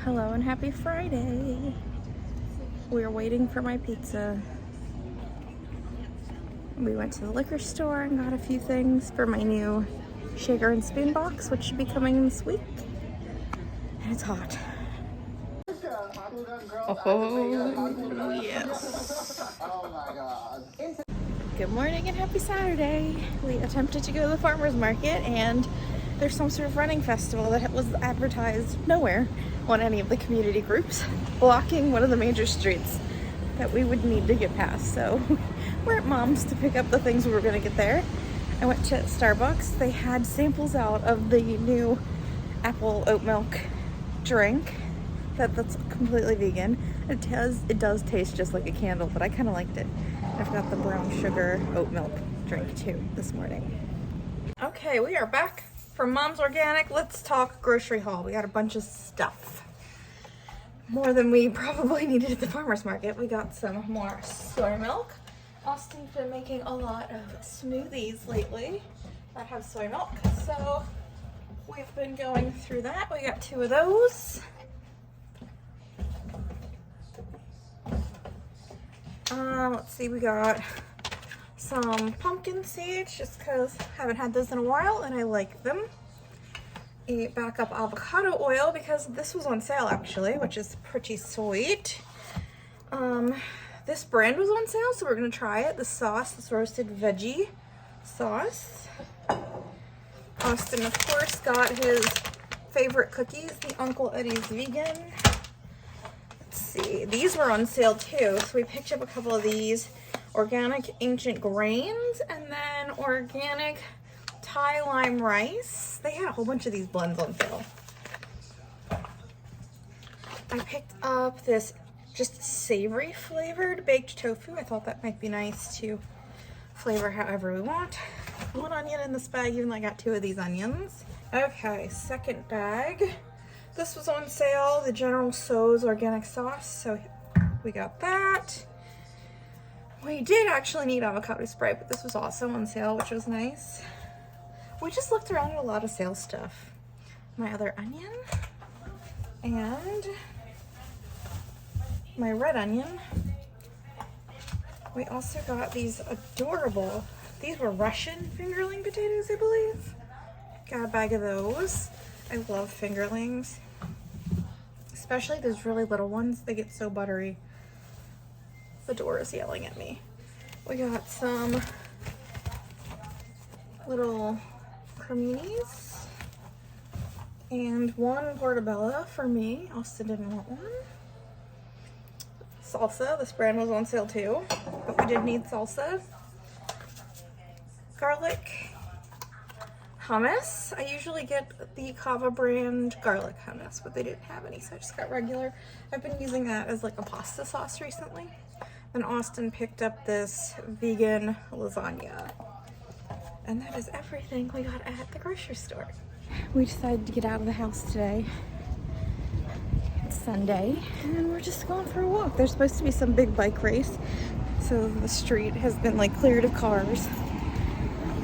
Hello and happy Friday. We're waiting for my pizza. We went to the liquor store and got a few things for my new shaker and spoon box, which should be coming this week. And it's hot. Oh, yes. Oh my god. Good morning and happy Saturday. We attempted to go to the farmer's market, and there's some sort of running festival that was advertised nowhere on any of the community groups, blocking one of the major streets that we would need to get past. So we're at Mom's to pick up the things we were going to get there. I went to Starbucks. They had samples out of the new apple oat milk drink that's completely vegan. It does taste just like a candle, but I kind of liked it. I've got the brown sugar oat milk drink too this morning. Okay, we are back from Mom's Organic. Let's talk grocery haul. We got a bunch of stuff. More than we probably needed at the farmer's market. We got some more soy milk. Austin's been making a lot of smoothies lately that have soy milk, so we've been going through that. We got 2 of those. Let's see, we got some pumpkin seeds just because I haven't had those in a while and I like them. A backup avocado oil because this was on sale actually, which is pretty sweet. This brand was on sale, so we're gonna try it. The sauce, this roasted veggie sauce. Austin, of course, got his favorite cookies, the Uncle Eddie's vegan. Let's see, these were on sale too, so we picked up a couple of these. Organic ancient grains and then organic Thai lime rice. They had a whole bunch of these blends on sale. I picked up this just savory flavored baked tofu. I thought that might be nice to flavor however we want. 1 onion in this bag, even though I got 2 of these onions. Okay, second bag. This was on sale, the General Tso's organic sauce, so we got that. We did actually need avocado spray, but this was also on sale, which was nice. We just looked around at a lot of sale stuff. My other onion and my red onion. We also got these adorable, these were Russian fingerling potatoes, I believe. Got a bag of those. I love fingerlings, especially those really little ones. They get so buttery. The door is yelling at me. We got some little creminis and 1 portobello for me. Austin didn't want one. Salsa, this brand was on sale too, but we did need salsa. Garlic hummus. I usually get the Kava brand garlic hummus, but they didn't have any, so I just got regular. I've been using that as like a pasta sauce recently. Then Austin picked up this vegan lasagna. And that is everything we got at the grocery store. We decided to get out of the house today. It's Sunday, and we're just going for a walk. There's supposed to be some big bike race, so the street has been like cleared of cars.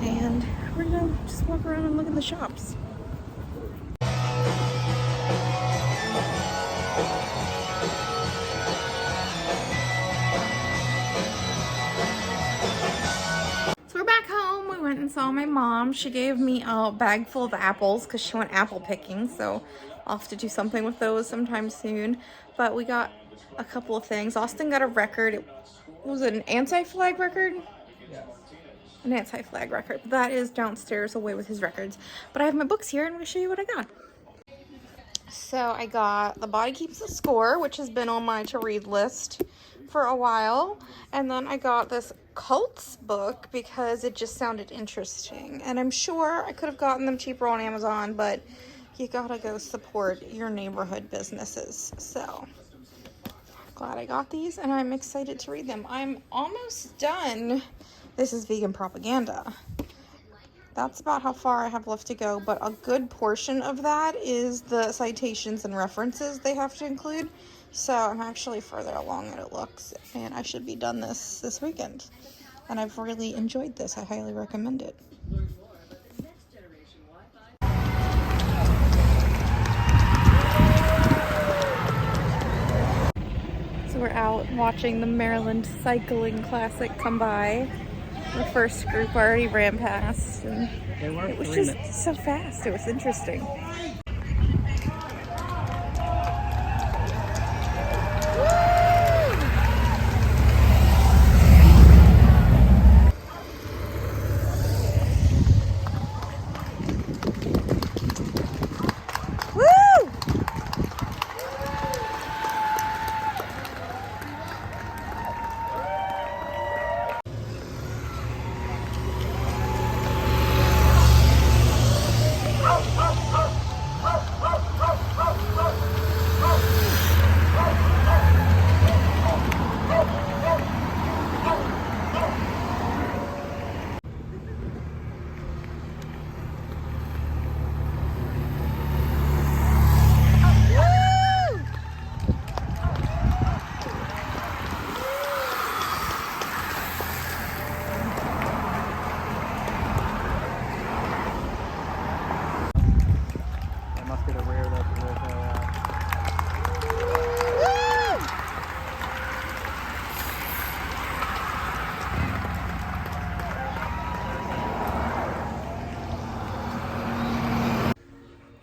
And we're gonna just walk around and look at the shops. Went and saw my mom. She gave me a bag full of apples because she went apple picking, so I'll have to do something with those sometime soon. But we got a couple of things. Austin got a record. It was an anti-flag record? An anti-flag record. That is downstairs away with his records. But I have my books here and I'm going to show you what I got. So I got The Body Keeps the Score, which has been on my to-read list for a while. And then I got this cults book because it just sounded interesting, and I'm sure I could have gotten them cheaper on Amazon, but you gotta go support your neighborhood businesses. So glad I got these and I'm excited to read them. I'm almost done. This is vegan propaganda. That's about how far I have left to go, but a good portion of that is the citations and references they have to include. So I'm actually further along than it looks, and I should be done this weekend. And I've really enjoyed this. I highly recommend it. out watching the Maryland Cycling Classic come by. The first group already ran past, and it was just so fast. It was interesting.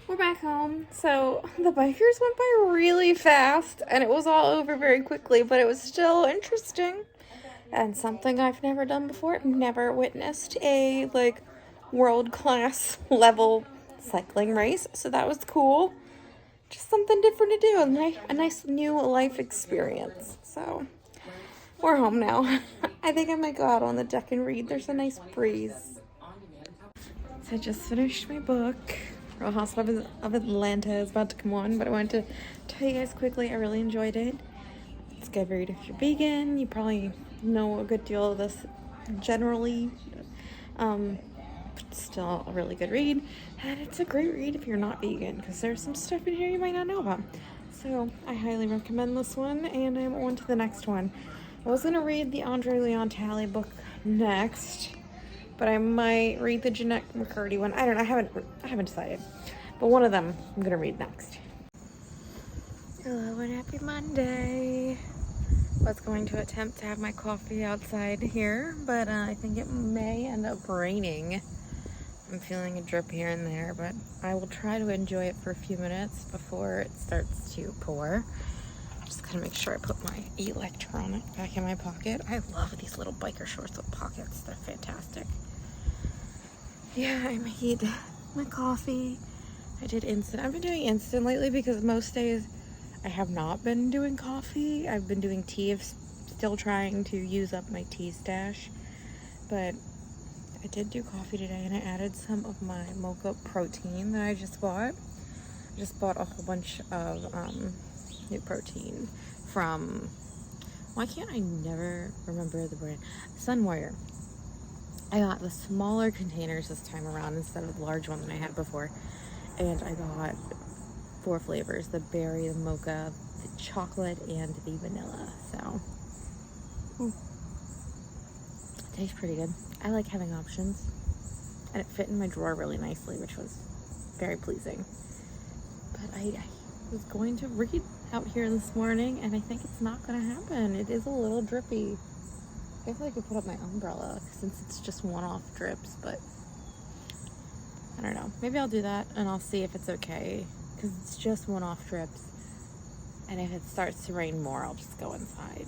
We're back home. So the bikers went by really fast and it was all over very quickly, but it was still interesting and something I've never done before. I've never witnessed a world-class level cycling race, so that was cool. Just something different to do, a nice new life experience. So we're home now. I think I might go out on the deck and read. There's a nice breeze. So I just finished my book. Real Housewives of Atlanta is about to come on, but I wanted to tell you guys quickly, I really enjoyed it. It's a good read if you're vegan. You probably know a good deal of this generally. Still a really good read. And it's a great read if you're not vegan, because there's some stuff in here you might not know about. So I highly recommend this one, and I'm on to the next one. I was going to read the Andre Leon Talley book next, but I might read the Jeanette McCurdy one. I don't know. I haven't decided. But one of them I'm going to read next. Hello and happy Monday. I was going to attempt to have my coffee outside here, but I think it may end up raining. I'm feeling a drip here and there, but I will try to enjoy it for a few minutes before it starts to pour. Just gotta make sure I put my electronic back in my pocket. I love these little biker shorts with pockets. They're fantastic. Yeah, I made my coffee. I did instant. I've been doing instant lately because most days I have not been doing coffee. I've been doing tea. I'm still trying to use up my tea stash, but I did do coffee today, and I added some of my mocha protein that I just bought. I just bought a whole bunch of new protein from, why can't I never remember the brand? Sunwire. I got the smaller containers this time around instead of the large one that I had before, and I got 4 flavors: the berry, the mocha, the chocolate, and the vanilla. So it tastes pretty good. I like having options, and it fit in my drawer really nicely, which was very pleasing. But I was going to read out here this morning, and I think it's not going to happen. It is a little drippy. I feel like I could put up my umbrella since it's just one-off drips, but I don't know. Maybe I'll do that, and I'll see if it's okay, because it's just one-off drips. And if it starts to rain more, I'll just go inside.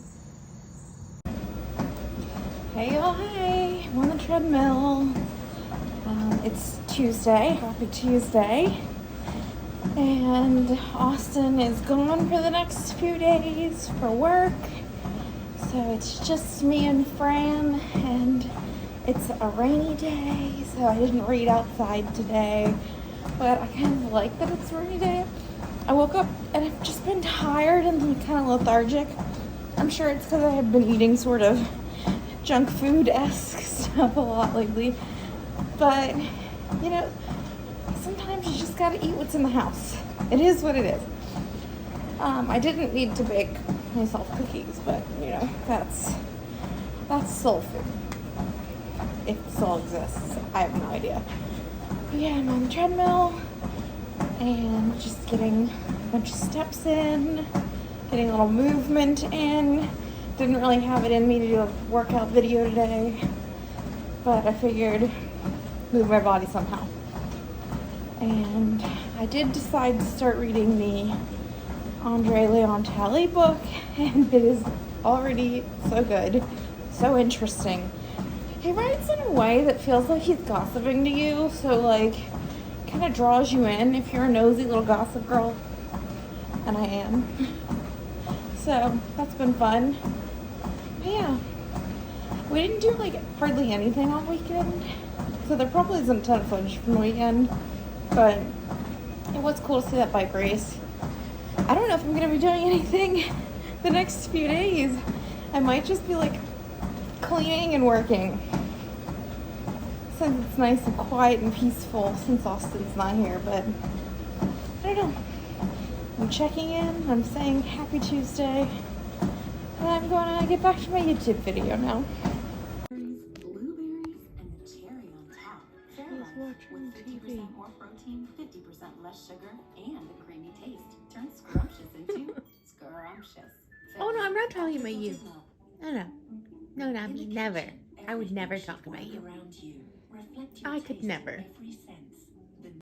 Hey y'all, hey, I'm on the treadmill. It's Tuesday, happy Tuesday. And Austin is gone for the next few days for work. So it's just me and Fran, and it's a rainy day, so I didn't read outside today. But I kind of like that it's a rainy day. I woke up and I've just been tired and kind of lethargic. I'm sure it's because I have been eating sort of junk food-esque stuff a lot lately, but you know, sometimes you just gotta eat what's in the house. It is what it is. I didn't need to bake myself cookies, but you know, that's soul food. If soul exists, I have no idea. But yeah, I'm on the treadmill and just getting a bunch of steps in. getting a little movement in. Didn't really have it in me to do a workout video today, but I figured move my body somehow. And I did decide to start reading the Andre Leon book, and it is already so good, so interesting. He writes in a way that feels like he's gossiping to you, so like kind of draws you in if you're a nosy little gossip girl, and I am. So that's been fun. But yeah, we didn't do like hardly anything all weekend, so there probably isn't a ton of footage from the weekend, but it was cool to see that bike race. I don't know if I'm gonna be doing anything the next few days. I might just be like cleaning and working, since it's nice and quiet and peaceful since Austin's not here, but I don't know. I'm checking in, I'm saying happy Tuesday, and I'm gonna get back to my YouTube video now. Blueberries and the cherry on top. He's watching TV. More protein, 50% less sugar, and a creamy taste. Turn scrumptious into scrumptious. Oh no, I'm not talking about you. No, never. I would never talk about you. I could never.